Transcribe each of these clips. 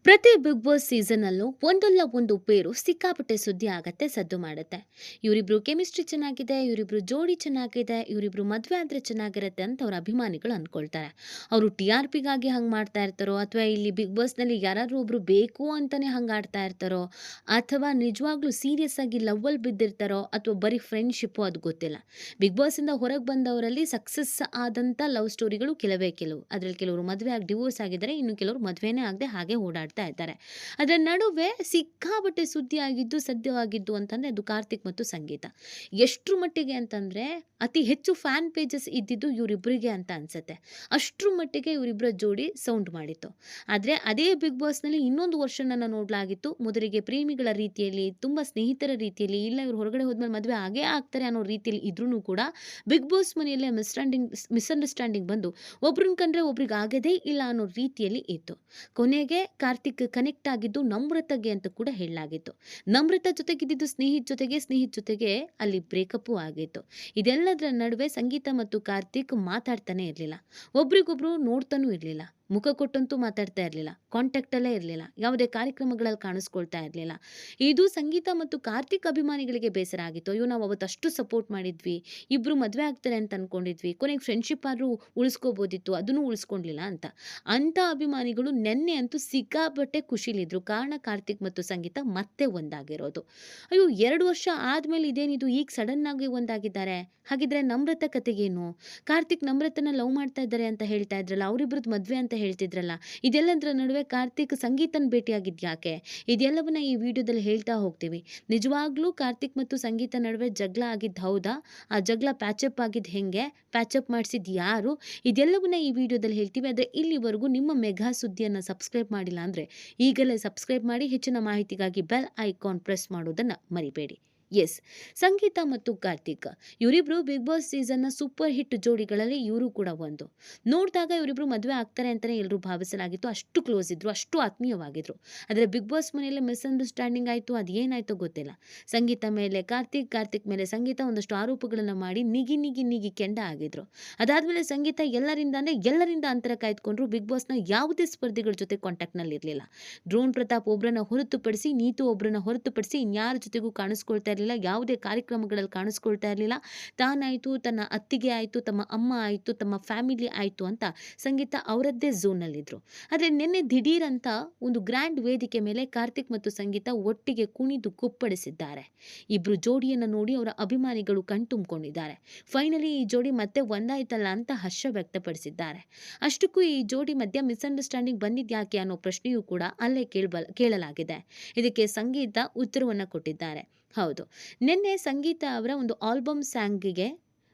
ಪ್ರತಿ big boss ಸೀಸನಲ್ಲೂ ಒಂದಲ್ಲ ಒಂದು ಪೇರು ಸಿಕ್ಕಾಪಟ್ಟೆ ಸುದ್ದಿ ಆಗತ್ತೆ, ಸದ್ದು ಮಾಡುತ್ತೆ. ಇವರಿಬ್ರು ಕೆಮಿಸ್ಟ್ರಿ ಚೆನ್ನಾಗಿದೆ, ಇವರಿಬ್ರು ಜೋಡಿ ಚೆನ್ನಾಗಿದೆ, ಇವರಿಬ್ರು ಮದುವೆ ಆದ್ರೆ ಚೆನ್ನಾಗಿರುತ್ತೆ ಅಂತ ಅವ್ರ ಅಭಿಮಾನಿಗಳು ಅನ್ಕೊಳ್ತಾರೆ. ಅವರು ಟಿ ಆರ್ ಪಿಗಾಗಿ ಹಂಗೆ ಮಾಡ್ತಾ ಇರ್ತಾರೋ, ಅಥವಾ ಇಲ್ಲಿ ಬಿಗ್ ಬಾಸ್ನಲ್ಲಿ ಯಾರಾದ್ರೂ ಒಬ್ರು ಬೇಕು ಅಂತಾನೆ ಹಂಗೆ ಆಡ್ತಾ ಇರ್ತಾರೋ, ಅಥವಾ ನಿಜವಾಗ್ಲೂ ಸೀರಿಯಸ್ ಆಗಿ ಲವ್ವಲ್ಲಿ ಬಿದ್ದಿರ್ತಾರೋ, ಅಥವಾ ಬರೀ ಫ್ರೆಂಡ್ಶಿಪ್ಪು, ಅದು ಗೊತ್ತಿಲ್ಲ. ಬಿಗ್ ಬಾಸ್ ಇಂದ ಹೊರಗೆ ಬಂದವರಲ್ಲಿ ಸಕ್ಸಸ್ ಆದಂತ ಲವ್ ಸ್ಟೋರಿಗಳು ಕೆಲವೇ ಕೆಲವು. ಅದ್ರಲ್ಲಿ ಕೆಲವರು ಮದುವೆ ಆಗಿ ಡಿವೋರ್ಸ್ ಆಗಿದ್ದಾರೆ, ಇನ್ನು ಕೆಲವರು ಮದುವೆನೇ ಆಗದೆ ಹಾಗೆ ಓಡಾಡ್ತಾರೆ ಇದ್ದಾರೆ. ಅದರ ನಡುವೆ ಸಿಕ್ಕಾಬಟ್ಟೆ ಸುದ್ದಿ ಆಗಿದ್ದು ಸದ್ಯವಾಗಿದ್ದು ಅಂತಂದ್ರೆ ಅದು ಕಾರ್ತಿಕ್ ಮತ್ತು ಸಂಗೀತ. ಎಷ್ಟ್ರ ಮಟ್ಟಿಗೆ ಅಂತಂದ್ರೆ ಅತಿ ಹೆಚ್ಚು ಫ್ಯಾನ್ ಪೇಜಸ್ ಇದ್ದಿದ್ದು ಇವರಿಬ್ಬರಿಗೆ ಅಂತ ಅನ್ಸುತ್ತೆ. ಅಷ್ಟ್ರ ಮಟ್ಟಿಗೆ ಇವರಿಬ್ಬರ ಜೋಡಿ ಸೌಂಡ್ ಮಾಡಿತ್ತು. ಆದ್ರೆ ಅದೇ ಬಿಗ್ ಬಾಸ್ ನಲ್ಲಿ ಇನ್ನೊಂದು ವರ್ಷನನ್ನ ನೋಡ್ಲಾಗಿತ್ತು. ಮೊದಲಿಗೆ ಪ್ರೇಮಿಗಳ ರೀತಿಯಲ್ಲಿ, ತುಂಬಾ ಸ್ನೇಹಿತರ ರೀತಿಯಲ್ಲಿ, ಇಲ್ಲ ಇವ್ರು ಹೊರಗಡೆ ಹೋದ್ಮೇಲೆ ಮದುವೆ ಆಗೇ ಆಗ್ತಾರೆ ಅನ್ನೋ ರೀತಿಯಲ್ಲಿ ಇದ್ರೂ ಕೂಡ ಬಿಗ್ ಬಾಸ್ ಮನೆಯಲ್ಲೇ ಮಿಸ್ಅಂಡರ್ಸ್ಟ್ಯಾಂಡಿಂಗ್ ಬಂದು ಒಬ್ರನ್ನ ಕಂಡ್ರೆ ಒಬ್ರಿಗೆ ಆಗದೇ ಇಲ್ಲ ಅನ್ನೋ ರೀತಿಯಲ್ಲಿ ಇತ್ತು. ಕೊನೆಗೆ ಕಾರ್ತಿಕ್ ಕನೆಕ್ಟ್ ಆಗಿದ್ದು ನಮ್ರತಗೆ ಅಂತ ಕೂಡ ಹೇಳಲಾಗಿತ್ತು. ನಮ್ರತ ಜೊತೆಗಿದ್ದು ಸ್ನೇಹಿತ್ ಜೊತೆಗೆ ಅಲ್ಲಿ ಬ್ರೇಕಪ್ ಆಗಿತ್ತು. ಇದೆಲ್ಲದರ ನಡುವೆ ಸಂಗೀತ ಮತ್ತು ಕಾರ್ತಿಕ್ ಮಾತಾಡ್ತಾನೆ ಇರಲಿಲ್ಲ. ಒಬ್ರಿಗೊಬ್ರು ನೋಡ್ತಾನೂ ಇರಲಿಲ್ಲ. ಮುಖ ಕೊಟ್ಟಂತೂ ಮಾತಾಡ್ತಾ ಇರಲಿಲ್ಲ. ಕಾಂಟ್ಯಾಕ್ಟ್ ಅಲ್ಲೇ ಇರಲಿಲ್ಲ. ಯಾವುದೇ ಕಾರ್ಯಕ್ರಮಗಳಲ್ಲಿ ಕಾಣಿಸ್ಕೊಳ್ತಾ ಇರಲಿಲ್ಲ. ಇದು ಸಂಗೀತ ಮತ್ತು ಕಾರ್ತಿಕ್ ಅಭಿಮಾನಿಗಳಿಗೆ ಬೇಸರ ಆಗಿತ್ತು. ಅಯ್ಯೋ, ನಾವು ಅವತ್ತು ಅಷ್ಟು ಸಪೋರ್ಟ್ ಮಾಡಿದ್ವಿ, ಇಬ್ರು ಮದುವೆ ಆಗ್ತಾರೆ ಅಂತ ಅನ್ಕೊಂಡಿದ್ವಿ, ಕೊನೆಗೆ ಫ್ರೆಂಡ್ಶಿಪ್ ಆದ್ರೂ ಉಳಿಸ್ಕೋಬೋದಿತ್ತು, ಅದನ್ನು ಉಳಿಸ್ಕೊಂಡಿಲ್ಲ ಅಂತ ಅಭಿಮಾನಿಗಳು ನೆನ್ನೆ ಅಂತೂ ಸಿಕ್ಕಾಪಟ್ಟೆ ಖುಷಿಲಿದ್ರು. ಕಾರಣ ಕಾರ್ತಿಕ್ ಮತ್ತು ಸಂಗೀತ ಮತ್ತೆ ಒಂದಾಗಿರೋದು. ಅಯ್ಯೋ, 2 ವರ್ಷ ಆದ್ಮೇಲೆ ಇದೇನಿದು ಈಗ ಸಡನ್ ಆಗಿ ಒಂದಾಗಿದ್ದಾರೆ, ಹಾಗಿದ್ರೆ ನಮ್ರತ ಕತೆಗೇನು? ಕಾರ್ತಿಕ್ ನಮ್ರತನ ಲವ್ ಮಾಡ್ತಾ ಇದ್ದಾರೆ ಅಂತ ಹೇಳ್ತಾ ಇದ್ರಲ್ಲ, ಅವರಿಬ್ರದ್ದು ಮದ್ವೆ ಅಂತ ಹೇಳ್ತಿದ್ರಲ್ಲ, ಇದೆಲ್ಲದರ ನಡುವೆ ಕಾರ್ತಿಕ್ ಸಂಗೀತನ ಭೇಟಿಯಾಗಿದ್ಯಾಕೆ? ಇದೆಲ್ಲವನ್ನ ಈ ವಿಡಿಯೋದಲ್ಲಿ ಹೇಳ್ತಾ ಹೋಗ್ತೀವಿ. ನಿಜವಾಗ್ಲೂ ಕಾರ್ತಿಕ್ ಮತ್ತು ಸಂಗೀತ ನಡುವೆ ಜಗಳ ಆಗಿದ್ದು ಹೌದಾ? ಆ ಜಗಳ ಪ್ಯಾಚಪ್ ಆಗಿದ್ದು ಹೆಂಗೆ? ಪ್ಯಾಚಪ್ ಮಾಡಿಸಿದ್ ಯಾರು? ಇದೆಲ್ಲವನ್ನ ಈ ವಿಡಿಯೋದಲ್ಲಿ ಹೇಳ್ತೀವಿ. ಆದರೆ ಇಲ್ಲಿವರೆಗೂ ನಿಮ್ಮ ಮೆಗಾ ಸುದ್ದಿಯನ್ನು ಸಬ್ಸ್ಕ್ರೈಬ್ ಮಾಡಿಲ್ಲ ಅಂದರೆ ಈಗಲೇ ಸಬ್ಸ್ಕ್ರೈಬ್ ಮಾಡಿ. ಹೆಚ್ಚಿನ ಮಾಹಿತಿಗಾಗಿ ಬೆಲ್ ಐಕಾನ್ ಪ್ರೆಸ್ ಮಾಡೋದನ್ನು ಮರಿಬೇಡಿ. ಎಸ್, ಸಂಗೀತ ಮತ್ತು ಕಾರ್ತಿಕ್ ಇವರಿಬ್ರು ಬಿಗ್ ಬಾಸ್ ಸೀಸನ್ನ ಸೂಪರ್ ಹಿಟ್ ಜೋಡಿಗಳಲ್ಲಿ ಇವರು ಕೂಡ ಒಂದು. ನೋಡಿದಾಗ ಇವರಿಬ್ರು ಮದುವೆ ಆಗ್ತಾರೆ ಅಂತಾನೆ ಎಲ್ಲರೂ ಭಾವಿಸಲಾಗಿತ್ತು. ಅಷ್ಟು ಕ್ಲೋಸ್ ಇದ್ರು, ಅಷ್ಟು ಆತ್ಮೀಯವಾಗಿದ್ರು. ಆದರೆ ಬಿಗ್ ಬಾಸ್ ಮನೆಯಲ್ಲಿ ಮಿಸ್ಅಂಡರ್ಸ್ಟ್ಯಾಂಡಿಂಗ್ ಆಯಿತು. ಅದೇನಾಯ್ತೋ ಗೊತ್ತಿಲ್ಲ. ಸಂಗೀತ ಮೇಲೆ ಕಾರ್ತಿಕ್, ಕಾರ್ತಿಕ್ ಮೇಲೆ ಸಂಗೀತ ಒಂದಷ್ಟು ಆರೋಪಗಳನ್ನು ಮಾಡಿ ನಿಗಿ ಕೆಂಡ ಆಗಿದ್ರು. ಅದಾದ್ಮೇಲೆ ಸಂಗೀತ ಎಲ್ಲರಿಂದ ಅಂತರ ಕಾಯ್ದುಕೊಂಡ್ರು. ಬಿಗ್ ಬಾಸ್ನ ಯಾವುದೇ ಸ್ಪರ್ಧಿಗಳ ಜೊತೆ ಕಾಂಟ್ಯಾಕ್ಟ್ನಲ್ಲಿ ಇರಲಿಲ್ಲ. ಡ್ರೋನ್ ಪ್ರತಾಪ್ ಒಬ್ಬರನ್ನ ಹೊರತುಪಡಿಸಿ, ನೀತು ಒಬ್ಬರನ್ನ ಹೊರತುಪಡಿಸಿ ಇನ್ಯಾರ ಜೊತೆಗೂ ಕಾಣಿಸ್ಕೊಳ್ತಾ ಇರಲಿಲ್ಲ. ಯಾವುದೇ ಕಾರ್ಯಕ್ರಮಗಳಲ್ಲಿ ಕಾಣಿಸ್ಕೊಳ್ತಾ ಇರಲಿಲ್ಲ. ತಾನಾಯಿತು, ತನ್ನ ಅತ್ತಿಗೆ ಆಯಿತು, ತಮ್ಮ ಅಮ್ಮ ಆಯಿತು, ತಮ್ಮ ಫ್ಯಾಮಿಲಿ ಆಯಿತು ಅಂತ ಸಂಗೀತ ಅವರದ್ದೇ ಝೋನಲ್ಲಿದ್ದರು. ಆದರೆ ನಿನ್ನೆ ದಿಢೀರ್ ಅಂತ ಒಂದು ಗ್ರ್ಯಾಂಡ್ ವೇದಿಕೆ ಮೇಲೆ ಕಾರ್ತಿಕ್ ಮತ್ತು ಸಂಗೀತ ಒಟ್ಟಿಗೆ ಕುಣಿದು ಕುಪ್ಪಳಿಸಿದ್ದಾರೆ. ಇಬ್ರು ಜೋಡಿಯನ್ನು ನೋಡಿ ಅವರ ಅಭಿಮಾನಿಗಳು ಕಣ್ತುಂಬಿಕೊಂಡಿದ್ದಾರೆ. ಫೈನಲಿ ಈ ಜೋಡಿ ಮತ್ತೆ ಒಂದಾಯ್ತಲ್ಲ ಅಂತ ಹರ್ಷ ವ್ಯಕ್ತಪಡಿಸಿದ್ದಾರೆ. ಅಷ್ಟಕ್ಕೂ ಈ ಜೋಡಿ ಮಧ್ಯ ಮಿಸ್ಅಂಡರ್ಸ್ಟ್ಯಾಂಡಿಂಗ್ ಬಂದಿದ್ಯಾಕೆ ಅನ್ನೋ ಪ್ರಶ್ನೆಯೂ ಕೂಡ ಅಲ್ಲೇ ಕೇಳಲಾಗಿದೆ. ಇದಕ್ಕೆ ಸಂಗೀತ ಉತ್ತರವನ್ನು ಕೊಟ್ಟಿದ್ದಾರೆ. ಹೌದು, ನಿನ್ನೆ ಸಂಗೀತ ಅವರ ಒಂದು ಆಲ್ಬಮ್ ಸಾಂಗಿಗೆ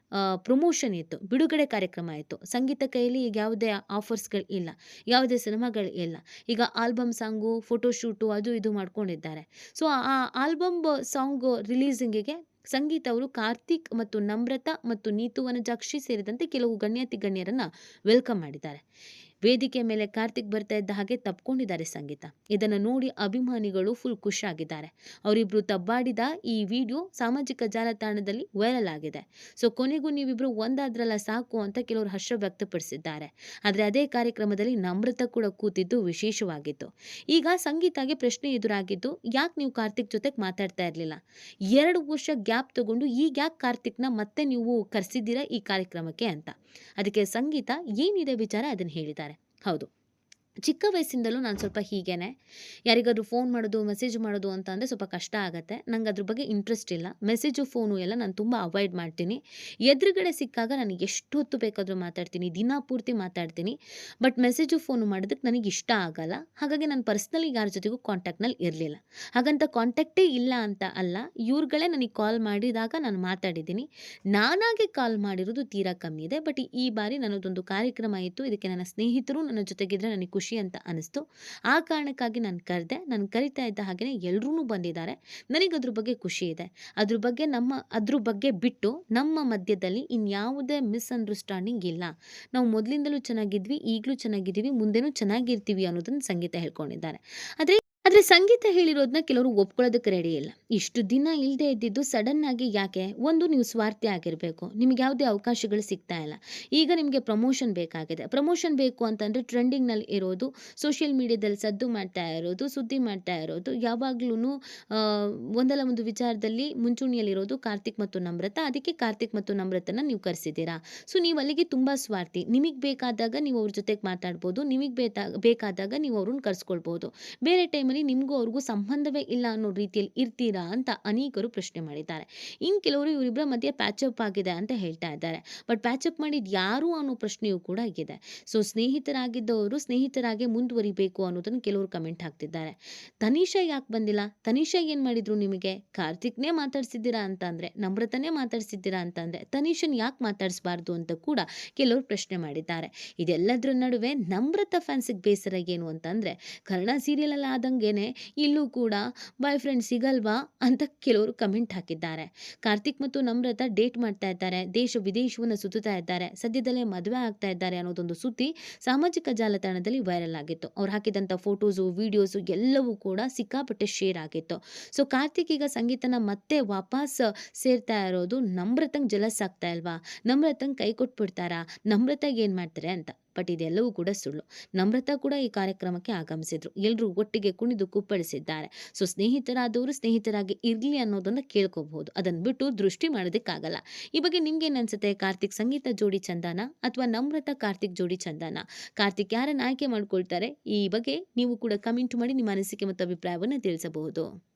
ಪ್ರಮೋಷನ್ ಇತ್ತು, ಬಿಡುಗಡೆ ಕಾರ್ಯಕ್ರಮ ಇತ್ತು. ಸಂಗೀತ ಕೈಯಲ್ಲಿ ಈಗ ಯಾವುದೇ ಆಫರ್ಸ್ಗಳು ಇಲ್ಲ, ಯಾವುದೇ ಸಿನಿಮಾಗಳು ಇಲ್ಲ. ಈಗ ಆಲ್ಬಮ್ ಸಾಂಗು, ಫೋಟೋಶೂಟು, ಅದು ಇದು ಮಾಡ್ಕೊಂಡಿದ್ದಾರೆ. ಸೊ ಆ ಆಲ್ಬಮ್ ಸಾಂಗ್ ರಿಲೀಸಿಂಗಿಗೆ ಸಂಗೀತ ಅವರು ಕಾರ್ತಿಕ್ ಮತ್ತು ನಮ್ರತ ಮತ್ತು ನೀತು ವನಜಾಕ್ಷಿ ಸೇರಿದಂತೆ ಕೆಲವು ಗಣ್ಯರನ್ನ ವೆಲ್ಕಮ್ ಮಾಡಿದ್ದಾರೆ. ವೇದಿಕೆ ಮೇಲೆ ಕಾರ್ತಿಕ್ ಬರ್ತಾ ಇದ್ದ ಹಾಗೆ ತಪ್ಕೊಂಡಿದ್ದಾರೆ ಸಂಗೀತ. ಇದನ್ನು ನೋಡಿ ಅಭಿಮಾನಿಗಳು ಫುಲ್ ಖುಷಿಯಾಗಿದ್ದಾರೆ. ಅವರಿಬ್ರು ತಬ್ಬಾಡಿದ ಈ ವಿಡಿಯೋ ಸಾಮಾಜಿಕ ಜಾಲತಾಣದಲ್ಲಿ ವೈರಲ್ ಆಗಿದೆ. ಸೊ ಕೊನೆಗೂ ನೀವಿಬ್ರು ಒಂದಾದ್ರಲ್ಲ ಸಾಕು ಅಂತ ಕೆಲವರು ಹರ್ಷ ವ್ಯಕ್ತಪಡಿಸಿದ್ದಾರೆ. ಆದರೆ ಅದೇ ಕಾರ್ಯಕ್ರಮದಲ್ಲಿ ನಮ್ರತ ಕೂಡ ಕೂತಿದ್ದು ವಿಶೇಷವಾಗಿತ್ತು. ಈಗ ಸಂಗೀತಾಗೆ ಪ್ರಶ್ನೆ ಎದುರಾಗಿದ್ದು, ಯಾಕೆ ನೀವು ಕಾರ್ತಿಕ್ ಜೊತೆಗೆ ಮಾತಾಡ್ತಾ ಇರಲಿಲ್ಲ? 2 ವರ್ಷ ಗ್ಯಾಪ್ ತಗೊಂಡು ಈಗ ಯಾಕೆ ಕಾರ್ತಿಕ್ನ ಮತ್ತೆ ನೀವು ಕರೆಸಿದ್ದೀರಾ ಈ ಕಾರ್ಯಕ್ರಮಕ್ಕೆ ಅಂತ. ಅದಕ್ಕೆ ಸಂಗೀತ ಏನಿದೆ ವಿಚಾರ ಅದನ್ನು ಹೇಳಿದ್ದಾರೆ. ಹೌದು, ಚಿಕ್ಕ ವಯಸ್ಸಿಂದಲೂ ನಾನು ಸ್ವಲ್ಪ ಹೀಗೇನೆ. ಯಾರಿಗಾದ್ರೂ ಫೋನ್ ಮಾಡೋದು, ಮೆಸೇಜ್ ಮಾಡೋದು ಅಂತ ಅಂದರೆ ಸ್ವಲ್ಪ ಕಷ್ಟ ಆಗುತ್ತೆ. ನಂಗೆ ಅದ್ರ ಬಗ್ಗೆ ಇಂಟ್ರೆಸ್ಟ್ ಇಲ್ಲ. ಮೆಸೇಜು, ಫೋನು ಎಲ್ಲ ನಾನು ತುಂಬ ಅವಾಯ್ಡ್ ಮಾಡ್ತೀನಿ. ಎದುರುಗಡೆ ಸಿಕ್ಕಾಗ ನನಗೆ ಎಷ್ಟು ಹೊತ್ತು ಬೇಕಾದರೂ ಮಾತಾಡ್ತೀನಿ, ದಿನ ಪೂರ್ತಿ ಮಾತಾಡ್ತೀನಿ. ಬಟ್ ಮೆಸೇಜು, ಫೋನು ಮಾಡೋದಕ್ಕೆ ನನಗೆ ಇಷ್ಟ ಆಗಲ್ಲ. ಹಾಗಾಗಿ ನಾನು ಪರ್ಸ್ನಲಿ ಯಾರ ಜೊತೆಗೂ ಕಾಂಟ್ಯಾಕ್ಟ್ನಲ್ಲಿ ಇರಲಿಲ್ಲ. ಹಾಗಂತ ಕಾಂಟ್ಯಾಕ್ಟೇ ಇಲ್ಲ ಅಂತ ಅಲ್ಲ, ಇವ್ರುಗಳೇ ನನಗೆ ಕಾಲ್ ಮಾಡಿದಾಗ ನಾನು ಮಾತಾಡಿದ್ದೀನಿ. ನಾನಾಗೆ ಕಾಲ್ ಮಾಡಿರೋದು ತೀರಾ ಕಮ್ಮಿ ಇದೆ. ಬಟ್ ಈ ಬಾರಿ ನನ್ನದೊಂದು ಕಾರ್ಯಕ್ರಮ ಇತ್ತು. ಇದಕ್ಕೆ ನನ್ನ ಸ್ನೇಹಿತರು ನನ್ನ ಜೊತೆಗಿದ್ರೆ ನನಗೆ ಖುಷಿ ಅಂತ ಅನಿಸ್ತು. ಆ ಕಾರಣಕ್ಕಾಗಿ ನಾನು ಕರೆದೆ. ನಾನು ಕರಿತಾ ಇದ್ದ ಹಾಗೆಯೇ ಎಲ್ಲರೂ ಬಂದಿದ್ದಾರೆ. ನನಗೆ ಅದ್ರ ಬಗ್ಗೆ ಖುಷಿ ಇದೆ. ಅದ್ರ ಬಗ್ಗೆ ಬಿಟ್ಟು ನಮ್ಮ ಮಧ್ಯದಲ್ಲಿ ಇನ್ಯಾವುದೇ ಮಿಸ್ಅಂಡರ್ಸ್ಟ್ಯಾಂಡಿಂಗ್ ಇಲ್ಲ. ನಾವು ಮೊದಲಿಂದಲೂ ಚೆನ್ನಾಗಿದ್ವಿ, ಈಗಲೂ ಚೆನ್ನಾಗಿದ್ದೀವಿ, ಮುಂದೆನೂ ಚೆನ್ನಾಗಿರ್ತೀವಿ ಅನ್ನೋದನ್ನು ಸಂಗೀತ ಹೇಳ್ಕೊಂಡಿದ್ದಾರೆ. ಆದರೆ ಆದ್ರೆ ಸಂಗೀತ ಹೇಳಿರೋದನ್ನ ಕೆಲವರು ಒಪ್ಕೊಳ್ಳೋದಕ್ಕೆ ರೆಡಿ ಇಲ್ಲ. ಇಷ್ಟು ದಿನ ಇಲ್ದೇ ಇದ್ದಿದ್ದು ಸಡನ್ ಆಗಿ ಯಾಕೆ? ಒಂದು ನೀವು ಸ್ವಾರ್ಥಿ ಆಗಿರ್ಬೇಕು. ನಿಮ್ಗೆ ಯಾವುದೇ ಅವಕಾಶಗಳು ಸಿಗ್ತಾ ಇಲ್ಲ. ಈಗ ನಿಮ್ಗೆ ಪ್ರಮೋಷನ್ ಬೇಕಾಗಿದೆ. ಪ್ರಮೋಷನ್ ಬೇಕು ಅಂತಂದ್ರೆ ಟ್ರೆಂಡಿಂಗ್‌ನಲ್ಲಿ ಇರೋದು, ಸೋಷಿಯಲ್ ಮೀಡಿಯಾದಲ್ಲಿ ಸದ್ದು ಮಾಡ್ತಾ ಇರೋದು, ಸುದ್ದಿ ಮಾಡ್ತಾ ಇರೋದು, ಯಾವಾಗ್ಲೂನು ಒಂದಲ್ಲ ಒಂದು ವಿಚಾರದಲ್ಲಿ ಮುಂಚೂಣಿಯಲ್ಲಿರೋದು ಕಾರ್ತಿಕ್ ಮತ್ತು ನಮ್ರತಾ. ಅದಕ್ಕೆ ಕಾರ್ತಿಕ್ ಮತ್ತು ನಮ್ರತನ ನೀವು ಕರೆಸಿದ್ದೀರಾ. ಸೊ ನೀವು ಅಲ್ಲಿಗೆ ತುಂಬಾ ಸ್ವಾರ್ಥಿ. ನಿಮಿಗ್ ಬೇಕಾದಾಗ ನೀವು ಅವ್ರ ಜೊತೆಗೆ ಮಾತಾಡ್ಬೋದು. ನಿಮಿಗ್ ಬೇಕಾದಾಗ ನೀವು ಅವ್ರನ್ನ ಕರ್ಸ್ಕೊಳ್ಬೋದು. ಬೇರೆ ಟೈಮಲ್ಲಿ ನಿಮಗೂ ಅವ್ರಿಗೂ ಸಂಬಂಧವೇ ಇಲ್ಲ ಅನ್ನೋ ರೀತಿಯಲ್ಲಿ ಇರ್ತೀರಾ ಅಂತ ಅನೇಕರು ಪ್ರಶ್ನೆ ಮಾಡಿದ್ದಾರೆ. ಇನ್ನು ಕೆಲವರು ಇವರಿಬ್ಬರ ಮಧ್ಯೆ ಪ್ಯಾಚಪ್ ಆಗಿದೆ ಅಂತ ಹೇಳ್ತಾ ಇದ್ದಾರೆ. ಬಟ್ ಪ್ಯಾಚಪ್ ಮಾಡಿದ ಯಾರು ಅನ್ನೋ ಪ್ರಶ್ನೆಯೂ ಕೂಡ ಇದೆ. ಸೊ ಸ್ನೇಹಿತರಾಗಿದ್ದವರು ಸ್ನೇಹಿತರಾಗೆ ಮುಂದುವರಿಬೇಕು ಅನ್ನೋದನ್ನು ಕೆಲವರು ಕಮೆಂಟ್ ಹಾಕ್ತಿದ್ದಾರೆ. ತನಿಷಾ ಯಾಕೆ ಬಂದಿಲ್ಲ? ತನಿಷಾ ಏನ್ ಮಾಡಿದ್ರು ನಿಮಗೆ? ಕಾರ್ತಿಕ್ನೇ ಮಾತಾಡ್ಸಿದ್ದೀರಾ ಅಂತ ಅಂದ್ರೆ, ನಮ್ರತನೇ ಮಾತಾಡ್ಸಿದ್ದೀರಾ ಅಂತ ಅಂದ್ರೆ, ತನಿಷನ್ ಯಾಕೆ ಮಾತಾಡಿಸಬಾರ್ದು ಅಂತ ಕೂಡ ಕೆಲವರು ಪ್ರಶ್ನೆ ಮಾಡಿದ್ದಾರೆ. ಇದೆಲ್ಲದ್ರ ನಡುವೆ ನಮ್ರತಾ ಫ್ಯಾನ್ಸಿಗೆ ಬೇಸರ ಏನು ಅಂತಂದ್ರೆ, ಕನ್ನಡ ಸೀರಿಯಲ್ ಅಲ್ಲಿ ಆದಂಗೆನೆ ಇಲ್ಲೂ ಕೂಡ ಬಾಯ್ ಫ್ರೆಂಡ್ ಸಿಗಲ್ವಾ ಅಂತ ಕೆಲವರು ಕಮೆಂಟ್ ಹಾಕಿದ್ದಾರೆ. ಕಾರ್ತಿಕ್ ಮತ್ತು ನಮ್ರತಾ ಡೇಟ್ ಮಾಡ್ತಾ ಇದ್ದಾರೆ, ದೇಶ ವಿದೇಶವನ್ನ ಸುತ್ತುತ್ತಾ ಇದ್ದಾರೆ, ಸದ್ಯದಲ್ಲೇ ಮದುವೆ ಆಗ್ತಾ ಇದ್ದಾರೆ ಅನ್ನೋದೊಂದು ಸುದ್ದಿ ಸಾಮಾಜಿಕ ಜಾಲತಾಣದಲ್ಲಿ ವೈರಲ್ ಆಗಿತ್ತು. ಅವ್ರು ಹಾಕಿದಂಥ ಫೋಟೋಸು ವಿಡಿಯೋಸು ಎಲ್ಲವೂ ಕೂಡ ಸಿಕ್ಕಾಪಟ್ಟೆ ಶೇರ್ ಆಗಿತ್ತು. ಸೊ ಕಾರ್ತಿಕ್ ಈಗ ಸಂಗೀತನ ಮತ್ತೆ ವಾಪಸ್ ಸೇರ್ತಾ ಇರೋದು ನಮ್ರತಂಗ್ ಜಲಸ್ ಆಗ್ತಾ ಇಲ್ವಾ? ನಮ್ರತಂಗ್ ಕೈ ಕೊಟ್ಬಿಡ್ತಾರಾ? ನಮ್ರತಾಗ್ ಏನ್ ಮಾಡ್ತಾರೆ ಅಂತ. ಬಟ್ ಇದೆಲ್ಲವೂ ಕೂಡ ಸುಳ್ಳು. ನಮ್ರತಾ ಕೂಡ ಈ ಕಾರ್ಯಕ್ರಮಕ್ಕೆ ಆಗಮಿಸಿದ್ರು. ಎಲ್ರೂ ಒಟ್ಟಿಗೆ ಕುಣಿದು ಕುಪ್ಪಳಿಸಿದ್ದಾರೆ. ಸೊ ಸ್ನೇಹಿತರಾದವರು ಸ್ನೇಹಿತರಾಗಿ ಇರ್ಲಿ ಅನ್ನೋದನ್ನ ಕೇಳ್ಕೋಬಹುದು. ಅದನ್ನ ಬಿಟ್ಟು ದೃಷ್ಟಿ ಮಾಡೋದಕ್ಕಾಗಲ್ಲ. ಈ ಬಗ್ಗೆ ನಿಮ್ಗೇನ್ ಅನ್ಸುತ್ತೆ? ಕಾರ್ತಿಕ್ ಸಂಗೀತ ಜೋಡಿ ಚಂದನ ಅಥವಾ ನಮ್ರತಾ ಕಾರ್ತಿಕ್ ಜೋಡಿ ಚಂದನ? ಕಾರ್ತಿಕ್ ಯಾರನ್ನ ಆಯ್ಕೆ ಮಾಡ್ಕೊಳ್ತಾರೆ? ಈ ಬಗ್ಗೆ ನೀವು ಕೂಡ ಕಮೆಂಟ್ ಮಾಡಿ ನಿಮ್ಮ ಅನಿಸಿಕೆ ಮತ್ತು ಅಭಿಪ್ರಾಯವನ್ನ ತಿಳಿಸಬಹುದು.